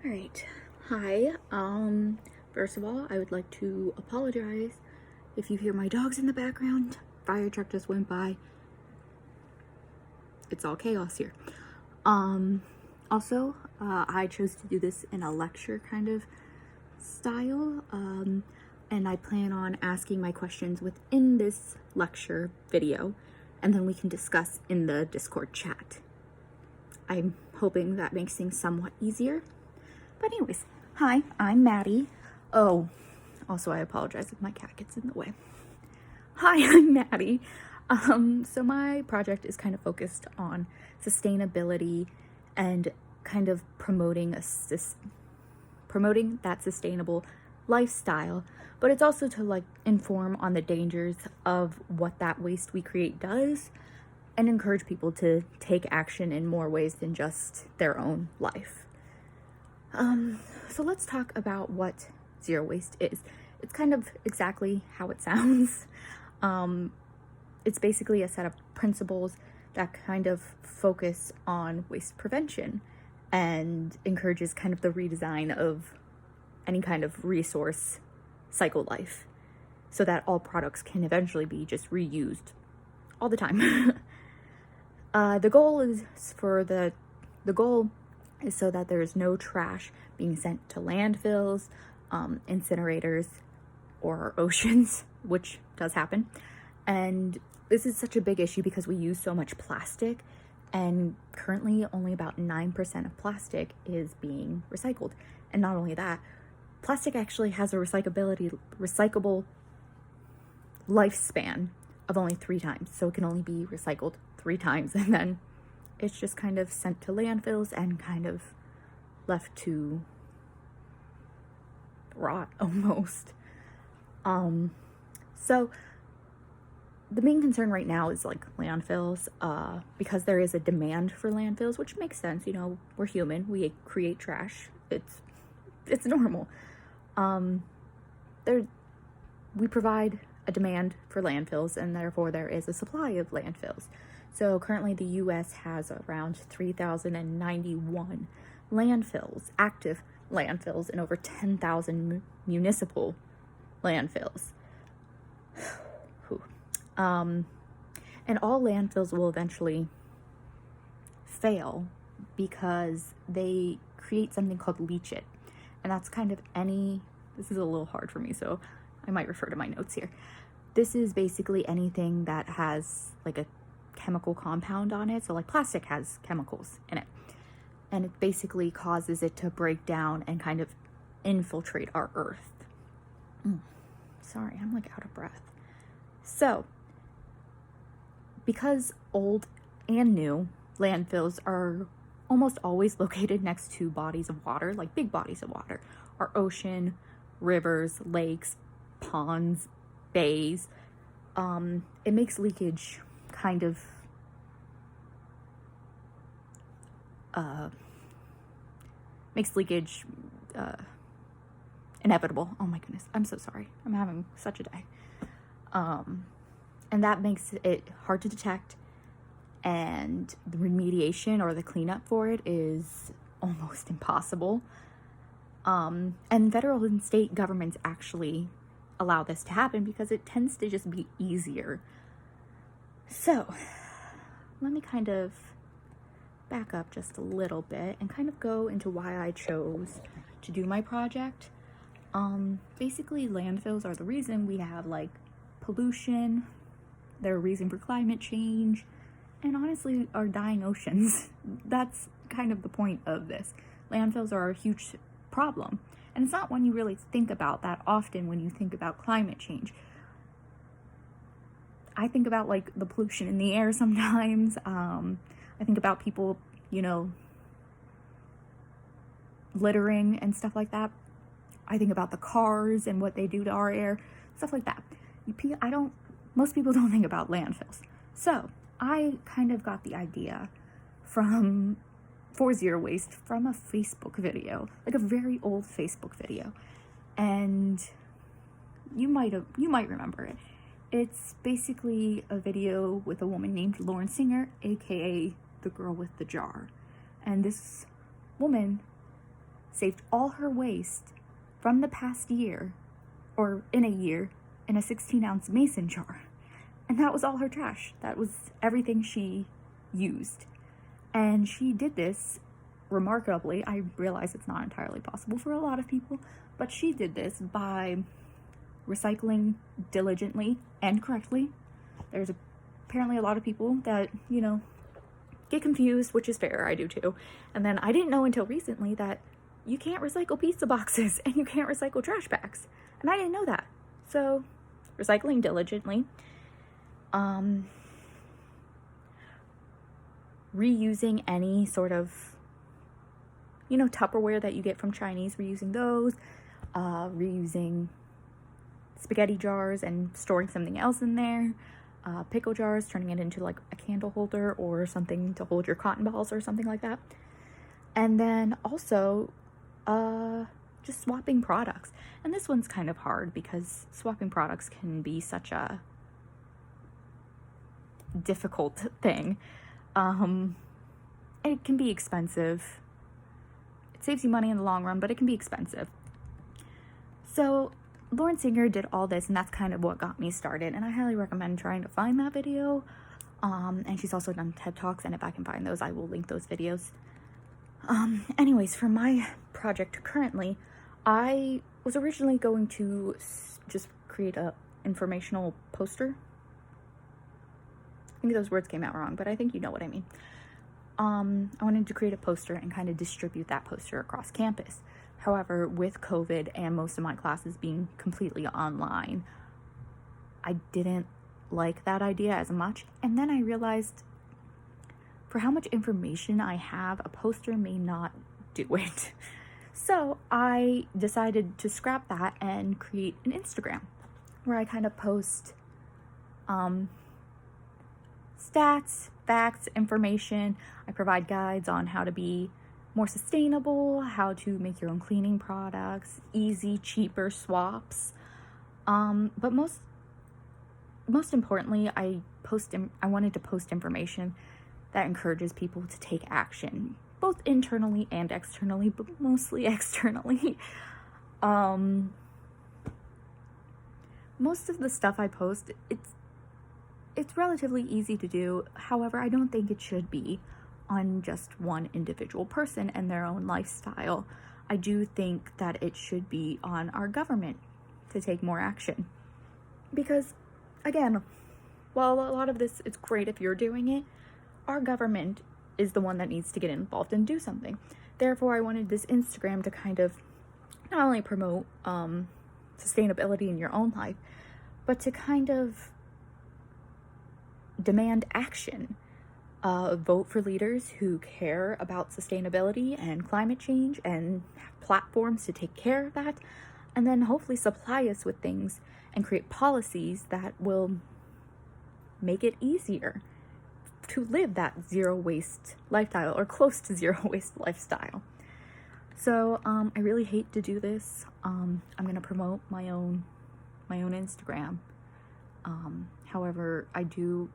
Alright, hi. First of all, I would like to apologize if you hear my dogs in the background. Fire truck just went by. It's all chaos here. Also, I chose to do this in a lecture kind of style, and I plan on asking my questions within this lecture video, and then we can discuss in the Discord chat. I'm hoping that makes things somewhat easier. But anyways, hi, I'm Maddie. Oh, also I apologize if my cat gets in the way. Hi, I'm Maddie. So my project is kind of focused on sustainability and kind of promoting that sustainable lifestyle, but it's also to inform on the dangers of what that waste we create does and encourage people to take action in more ways than just their own life. So let's talk about what zero waste is. It's kind of exactly how it sounds. It's basically a set of principles that kind of focus on waste prevention and encourages kind of the redesign of any kind of resource cycle life so that all products can eventually be just reused all the time. The goal is so that there is no trash being sent to landfills, incinerators, or oceans, which does happen. And this is such a big issue because we use so much plastic, and currently only about 9% of plastic is being recycled. And not only that, plastic actually has a recyclable lifespan of only 3 times. So it can only be recycled 3 times, and then it's just kind of sent to landfills and kind of left to rot almost. So the main concern right now is landfills, because there is a demand for landfills, which makes sense. You know, we're human, we create trash. It's normal. We provide a demand for landfills, and therefore there is a supply of landfills. So currently the US has around 3,091 landfills, active landfills, and over 10,000 municipal landfills. And all landfills will eventually fail because they create something called leachate. And that's kind of this is a little hard for me, so I might refer to my notes here. This is basically anything that has a chemical compound on it. So plastic has chemicals in it, and it basically causes it to break down and kind of infiltrate our earth. Sorry, I'm out of breath. So because old and new landfills are almost always located next to bodies of water, big bodies of water, our ocean, rivers, lakes, ponds, bays, it makes leakage kind of inevitable. Oh my goodness, I'm so sorry. I'm having such a day. And that makes it hard to detect, and the remediation or the cleanup for it is almost impossible. And federal and state governments actually allow this to happen because it tends to just be easier. So let me kind of back up just a little bit and kind of go into why I chose to do my project. Basically, landfills are the reason we have pollution. They're a reason for climate change, and honestly, our dying oceans. That's kind of the point of this. Landfills are a huge problem, and it's not one you really think about that often when you think about climate change. I think about the pollution in the air sometimes. I think about people, littering and stuff like that. I think about the cars and what they do to our air, stuff like that. Most people don't think about landfills. So I kind of got the idea for zero waste from a Facebook video, a very old Facebook video. And you might remember it. It's basically a video with a woman named Lauren Singer, aka the girl with the jar. And this woman saved all her waste from the past year, or in a year, in a 16-ounce mason jar. And that was all her trash. That was everything she used. And she did this remarkably. I realize it's not entirely possible for a lot of people, but she did this by recycling diligently and correctly. There's apparently a lot of people that, get confused, which is fair. I do too. And then I didn't know until recently that you can't recycle pizza boxes and you can't recycle trash bags. And I didn't know that. So, recycling diligently. Reusing any sort of, Tupperware that you get from Chinese, reusing those. Reusing spaghetti jars and storing something else in there. Pickle jars, turning it into like a candle holder or something to hold your cotton balls or something like that. And then also just swapping products. And this one's kind of hard because swapping products can be such a difficult thing. It can be expensive. It saves you money in the long run, but it can be expensive. So Lauren Singer did all this, and that's kind of what got me started, and I highly recommend trying to find that video. And she's also done TED Talks, and if I can find those, I will link those videos. Anyways, for my project currently, I was originally going to just create a informational poster. I think those words came out wrong, but I think you know what I mean. I wanted to create a poster and kind of distribute that poster across campus. However, with COVID and most of my classes being completely online, I didn't like that idea as much. And then I realized for how much information I have, a poster may not do it. So I decided to scrap that and create an Instagram where I kind of post stats, facts, information. I provide guides on how to be more sustainable, how to make your own cleaning products, easy, cheaper swaps. But most importantly, I wanted to post information that encourages people to take action, both internally and externally, but mostly externally. Most of the stuff I post, it's relatively easy to do. However, I don't think it should be on just one individual person and their own lifestyle. I do think that it should be on our government to take more action. Because, again, while a lot of this, it's great if you're doing it, our government is the one that needs to get involved and do something. Therefore, I wanted this Instagram to kind of not only promote sustainability in your own life, but to kind of demand action. Vote for leaders who care about sustainability and climate change and have platforms to take care of that, and then hopefully supply us with things and create policies that will make it easier to live that zero waste lifestyle or close to zero waste lifestyle. So I really hate to do this. I'm gonna promote my own Instagram. However, I do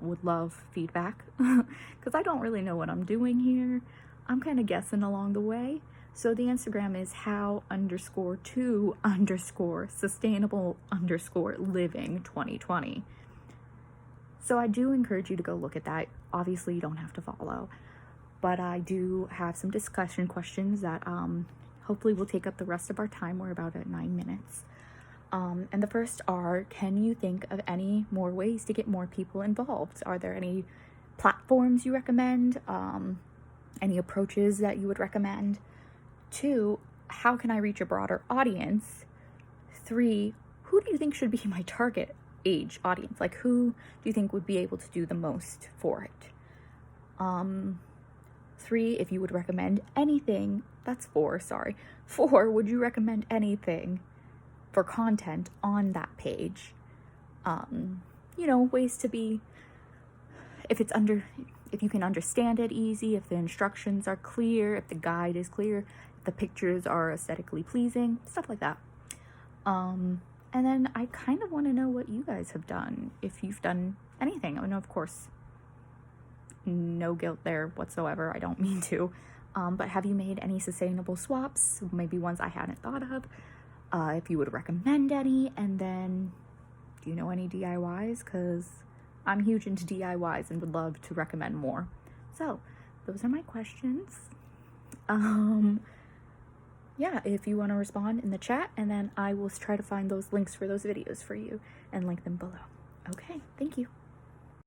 would love feedback because I don't really know what I'm doing here. I'm kind of guessing along the way. So the Instagram is how_to_sustainable_living 2020. So I do encourage you to go look at that. Obviously, you don't have to follow, but I do have some discussion questions that hopefully will take up the rest of our time. We're about at 9 minutes. And the first are, can you think of any more ways to get more people involved? Are there any platforms you recommend? Any approaches that you would recommend? 2, how can I reach a broader audience? 3, who do you think should be my target age audience? Like, who do you think would be able to do the most for it? 3, if you would recommend anything, that's 4, sorry. 4, would you recommend anything for content on that page? Ways to be, if you can understand it easy, if the instructions are clear, if the guide is clear, if the pictures are aesthetically pleasing, stuff like that. And then I kind of want to know what you guys have done, if you've done anything. I know, of course, no guilt there whatsoever. I don't mean to. But have you made any sustainable swaps? Maybe ones I hadn't thought of. If you would recommend any. And then, do you know any DIYs? Because I'm huge into DIYs and would love to recommend more. So, those are my questions. Yeah, if you want to respond in the chat, and then I will try to find those links for those videos for you and link them below. Okay, thank you.